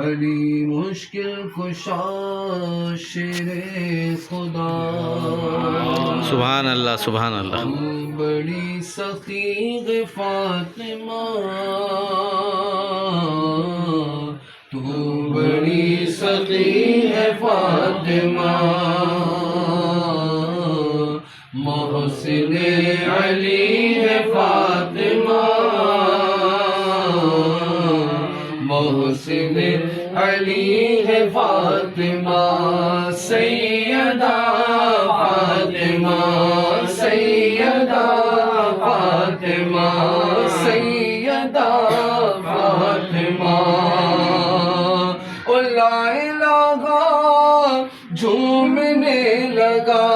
علی مشکل کشا شیر خدا، سبحان اللہ سبحان اللہ. بڑی سخی فاطمہ، تو بڑی سخی ہے فاطمہ، محسن علی ہے فاطمہ، محسن علی ہے فاطمہ، سیدہ فاطمہ، سیدہ فاطمہ، سیدہ فاطمہ. لا الہ جھومنے لگا،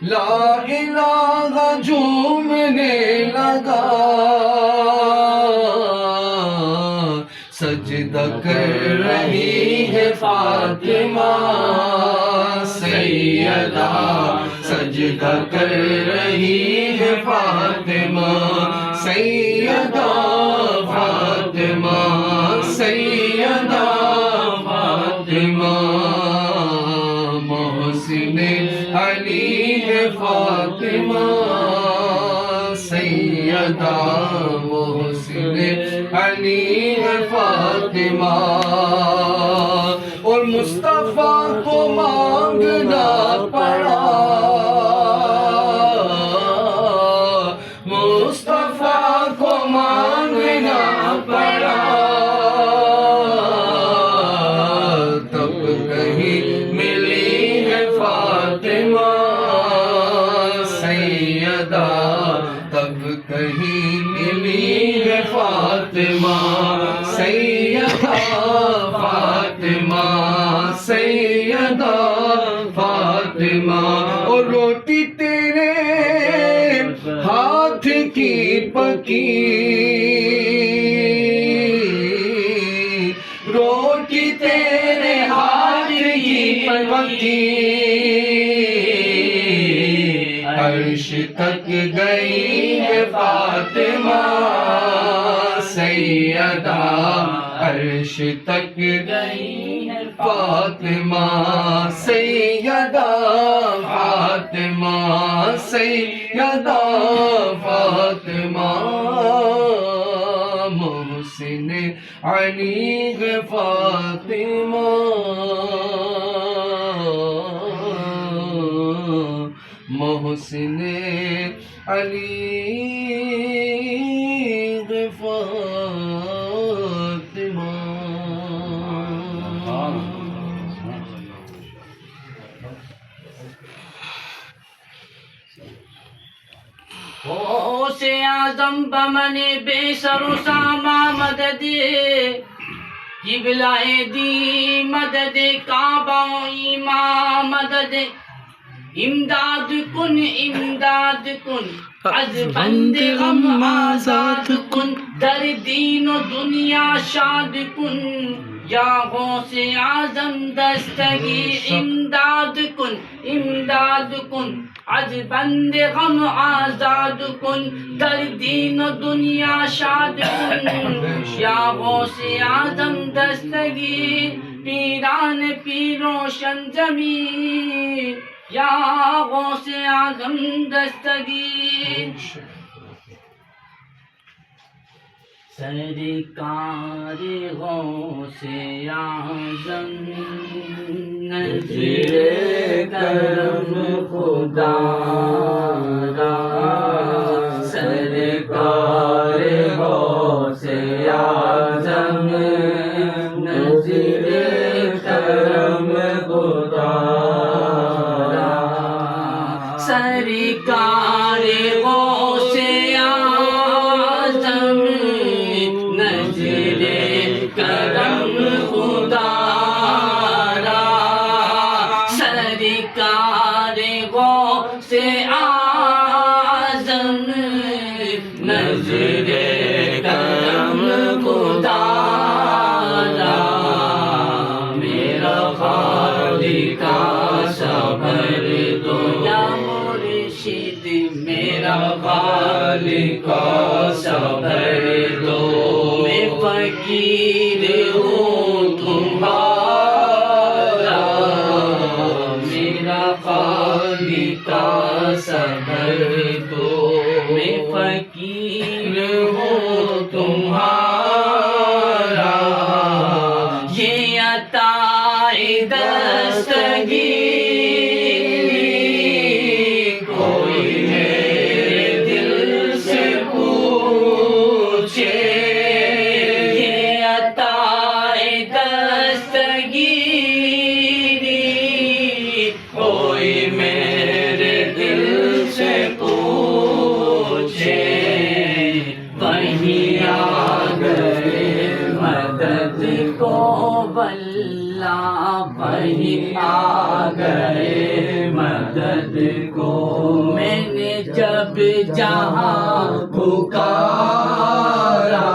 لا الہ جھومنے لگا، سجدہ کر رہی ہے فاطمہ، سیدہ سجدہ کر رہی ہے فاطمہ، سیدہ فاطمہ، سیدہ فاطمہ، محسن علی ہے فاطمہ، سیدہ محسن علی ہے فاطمہ. اور مصطفیٰ کو مانگنا پڑا، مصطفیٰ کو مانگنا پڑا، تب کہیں ملی ہے فاطمہ، سیدہ تب کہیں ملی ہے فاطمہ، سیدہ فاطمہ، سیدہ فاطمہ. اور روٹی تیرے ہاتھ کی پکی، روٹی تیرے ہاتھ کی پکی، عرش تک گئی ہے فاطمہ، سیدہ عرش تک گئی ہے فاطمہ، سیدہ فاطمہ، سیدہ فاطمہ، محسن علی ہے فاطمہ، محسن علی ہے فاطمہ. غوث اعظم بمن بے سر و ساما مدد، قبلہ دی مدد، کعبہ و ایمان مدد، امداد کن امداد کن، از بند غم آزاد کن، در دین و دنیا شاد کن، یا غوث اعظم دستگیر امداد کن امداد کن، از بند غم آزاد کن، در دین و دنیا شاد کن، یا غوث اعظم دستگیر پیران پیر روشن ضمیر، یا غوث اعظم دستگیر. سرکار غوث اعظم نظر کرم خدا را، سرکار غوث اعظم نظر کرم خدا را، سرکار غوث اعظم نظر کرم خدا را، سرکار غوث اعظم خالق صبر دو میں فقیر ہوں تمہارا میرا خالق صبر دو میں فقیر ہوں تمہارا یہ عطا دستگیری کوئی میرے دل سے پوچھے یہ عطا دستگیری کوئی میرے دل سے پوچھے وہیں آ گئے مدد کو واللہ وہیں آ گئے مدد کو میں نے جب جہاں پکارا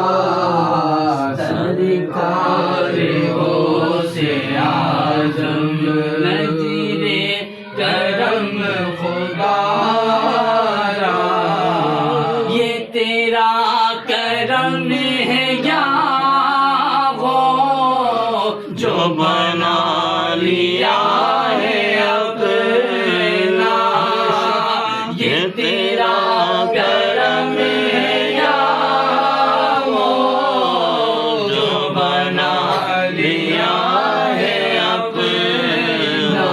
سرکار غوث اعظم نذیر کرم خدا را یہ تیرا کرم ہے یا وہ جو بنا لیا ہے اپنا یہ تیرا کرم ہے یا وہ جو بنا لیا ہے اپنا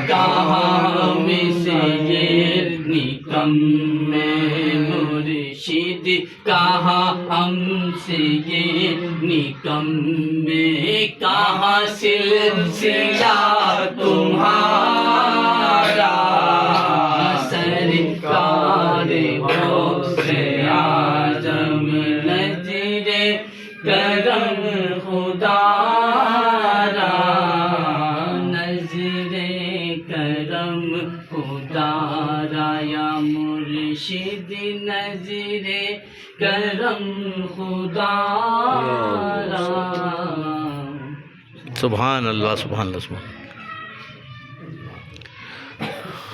کہاں ہم سے یہ نکمے مرشد کہاں ہم سے یہ نکمے کہاں سلسلہ تمہارا سرکار غوث اعظم نذیر کرم خدا را نذیر کرم خدا را یا مرشد نذیر کرم خدا را سبحان اللہ سبحان اللہ سبحان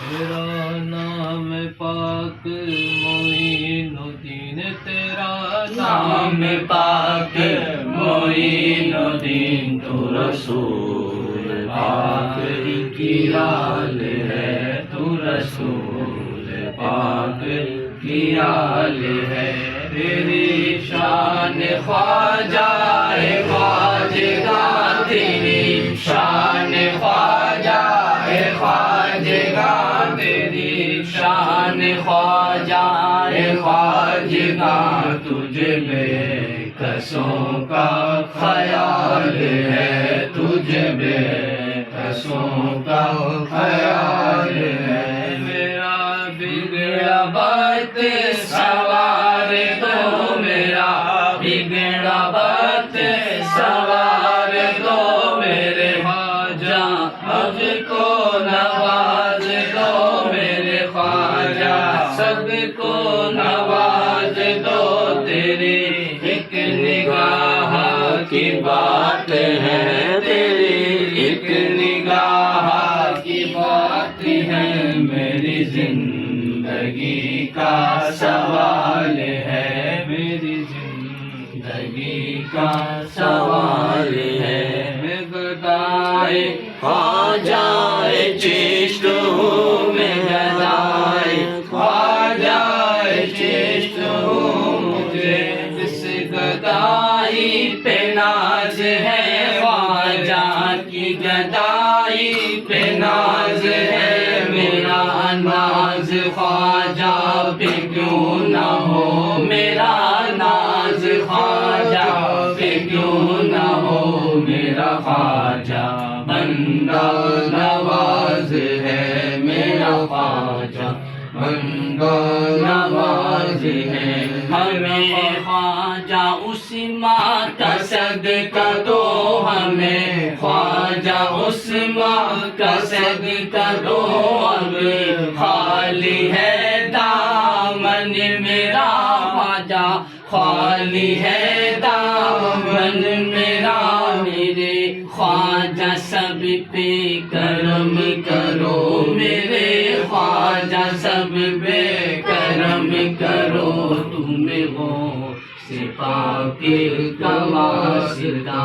تیرا نام پاک معین الدین تیرا نام پاک معین الدین تو رسول پاک کی آل ہے تو رسول پاک کی آل ہے تیری شان خواجہ خواجگاں تیری شان خواجہ خواجگاں تیری شان خواجہ خواجگاں تجھے بے کسوں کا خیال ہے تجھے بے کسوں کا خیال ہے میرا بگڑا بات سوار دو میرا بگڑا بات سوار دو میرے خواجہ اب کو نواز دو میرے خواجہ سب کو نواز دو تیری ایک نگاہ کی بات ہے تیری ایک نگاہ کی بات ہے میری زندگی کا سوال ہے میری زندگی کا سوال ہے میں گدائے خواجہ چشت ہوں میں گدائے خواجہ چشت ہوں مجھے اس گدائی پہ ناز ہے خواجہ کی گدائی پہ ناز ہے میرا ناز خواجہ پہ کیوں نہ ہو میرا ناز خواجہ پہ کیوں نہ ہو میرا خواجہ بندہ نواز ہے میرا خواجہ بندہ نواز ہے ہمیں خواجہ اس ماں کا صدقہ دو ہمیں خواجہ اس ماں کا صدقہ دو اب خالی ہے دامن میرا خواجہ خالی ہے دامن میرا میرے خواجہ سب پہ کرم کرو میرے خواجہ سب پہ کرم کرو تم ہو پاک کا واسطہ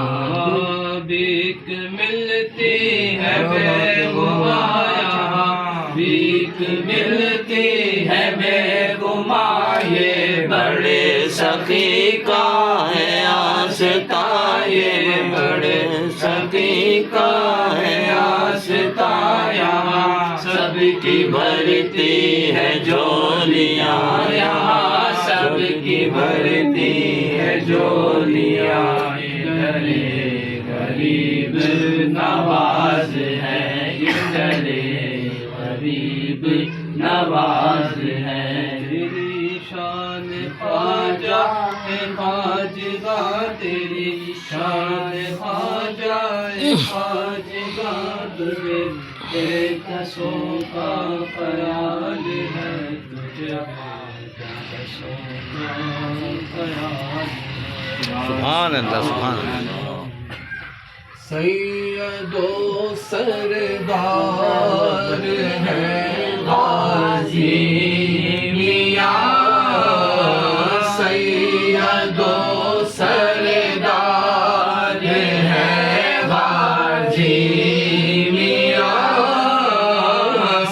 بھیک ملتی ہے بے گمایا بھیک ملتی ہے بے گما یہ بڑے سخی کا ہے آستا یہ بڑے سخی کا ہے آستا یہاں سب کی بھرتی ہے جولیاں یہاں سب کی بھرتی ہے جولیاں ادھرے غریب نواز ہے ادھرے غریب نواز ہے تیری شان خواجہ ہے خواجہ تیری شان خواجہ ہے خواجہ تیرے قصوں کا خیال ہے تجھے سبحان اللہ سبحان اللہ سید و سردار ہے غازی میاں سید و سردار ہے غازی میاں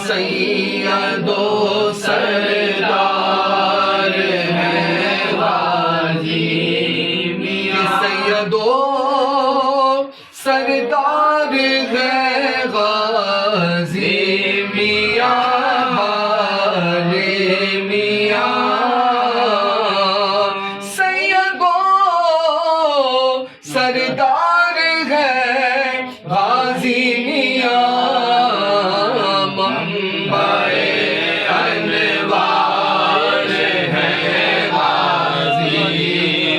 سید و سردار ہے غازی میاں سید و سردار ہے غازی میاں والے میاں سید و سردار ہے غازی میاں منبع انوار ہے غازی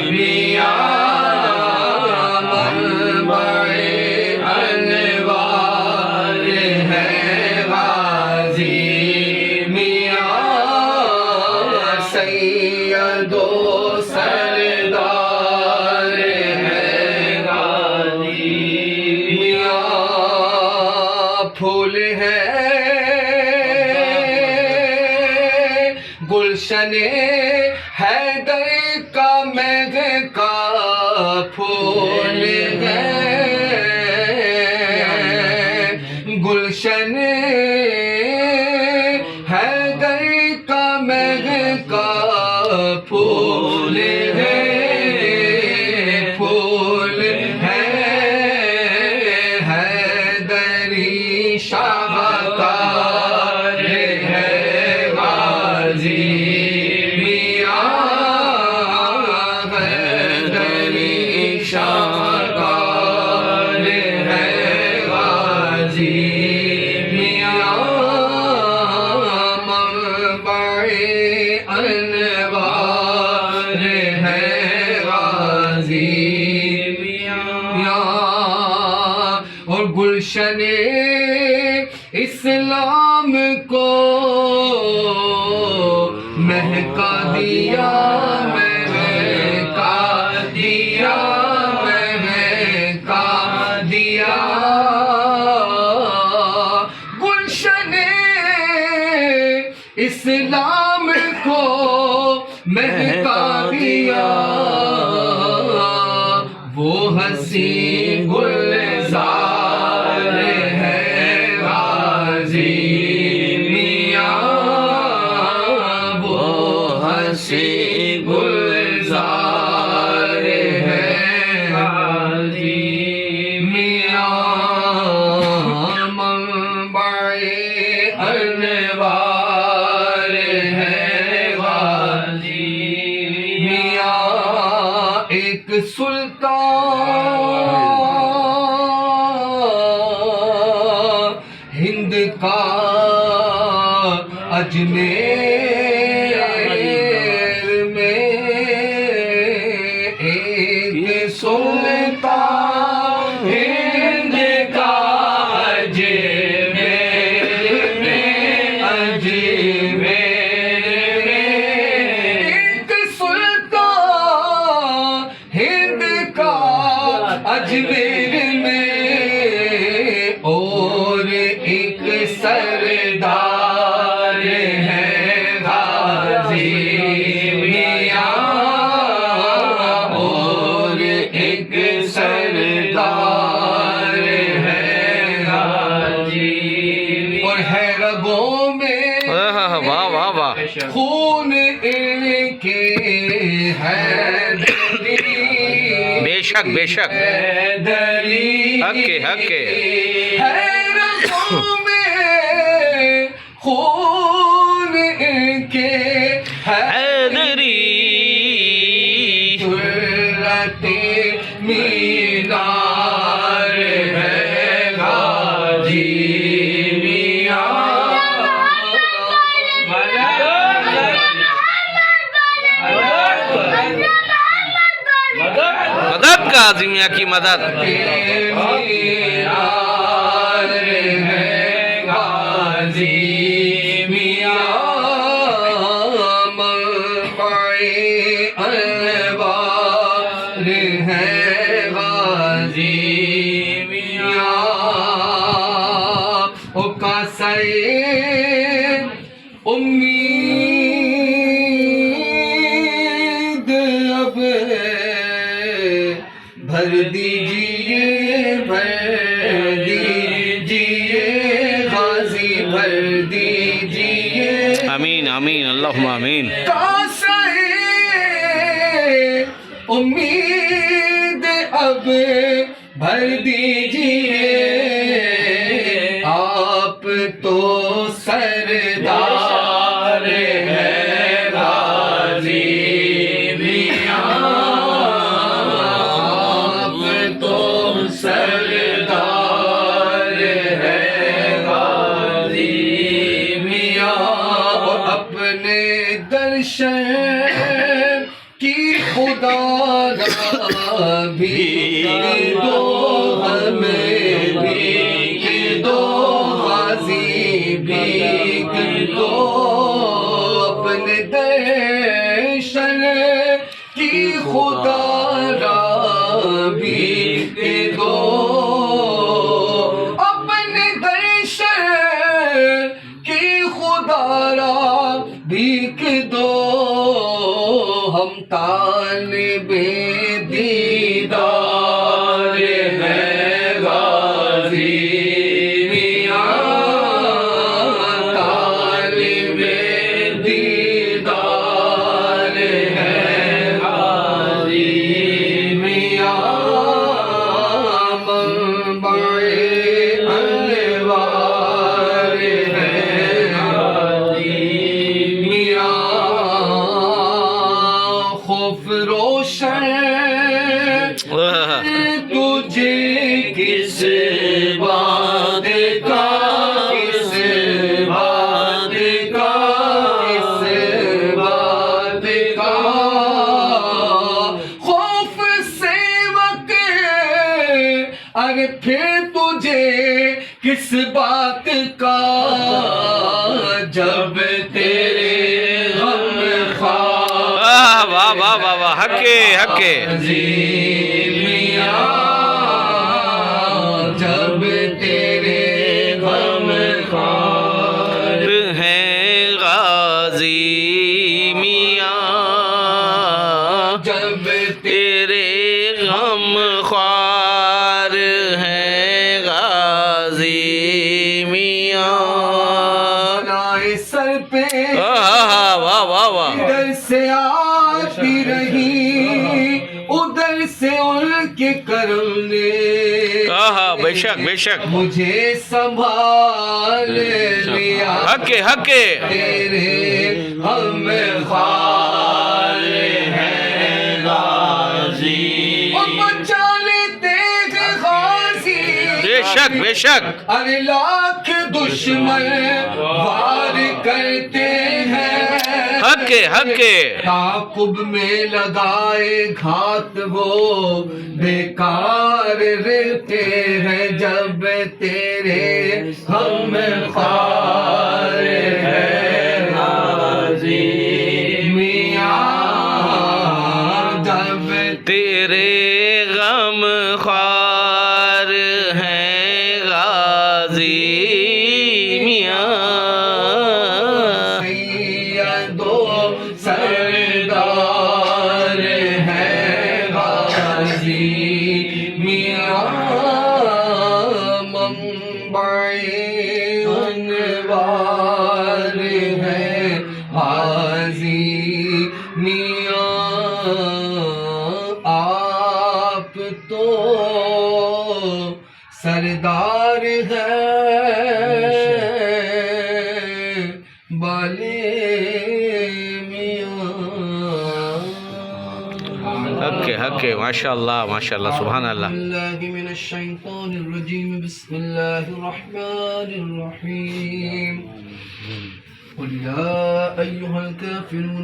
میاں منبع انوار ہے غازی میاں سید و سردار ہے غازی میاں پھول ہے گلشن حیدر کا مہکا پھول ہے گلشن حیدر کا مہکا پھول ہے پھول ہے حیدری شاہکار ہے غازی میاں حیدری شاہکار ہے غازی میاں منبع انوار ہے غازی میاں اور گلشن اسلام کو مہکا دیا مہکا دیا مہکا دیا گلشن اسلام کو مہکا دیا وہ ہنسی گلزار ہے غازی میاں وہ ہنسی گلزار ہے غازی میاں منبع انوار ہے غازی میاں ایک سلطان ہند کا اجمیر میں ایک سلطان ہند کا اجمیر میں ایک سلطان ہند کا خون ان کے حیدری بے شک بے شک حیدری حق کے حق کے ہے رگوں میں خون ان کے حیدری صورت مینار ہے غازی میاں مدد قاضی میاں کی مدد مینار ہے غازی میاں منبع انوار ہے غازی میاں او کاسے امید اب بھر دیجئے غازی بھر دیجئے آمین آمین اللہم آمین کاسے امید اب بھر دیجئے آپ تو سردار ہے غازی میاں آپ تو سردار ہے غازی میاں اپنے درشن کی خدا بھی دو ہمیں بھی دو غازی بھی دو اپنے درشن کی خدا بھی دو اپنے درشن کی خدا بھی دو ہم طالب دیدار ہے غازی میاں طالب دیدار ہے غازی میاں منبع انوار ہے غازی میاں خوف روشن تجھے کس بات کا کس بات کا کس بات کا خوف سے وقت ارے پھر تجھے کس بات کا جب تیرے غم خار واہ واہ واہ واہ واہ حق کے حق کے میاں جب تیرے غم خار ہے غازی میاں جب تیرے غم خوار ہے غازی میاں بلائے سر پہ واہ واہ واہ واہ ادھر سے آتی رہی ادھر سے ان کے کرم نے بے شک بے شک مجھے سنبھال لیا حق کے حق کے تیرے ہم خوار ہیں غازی اور بچا لیتے ہیں غازی بے شک بے شک ارے لاکھ دشمن وار کرتے ہیں حق کے حق کے تعاقب میں لگائے گھات وہ بیکار رہتے ہیں جب تیرے ہم خوار ہیں غازی میاں جب تیرے غم خوار ہیں غازی میاں سیدو سردار ہے غازی میاں منبع انوار ہے سردار ہے بالے میاں حق ہے ماشاء اللہ سبحان اللہ بالله من الشيطان الرجيم بسم الله الرحمن الرحيم قل يا أيها الكافرون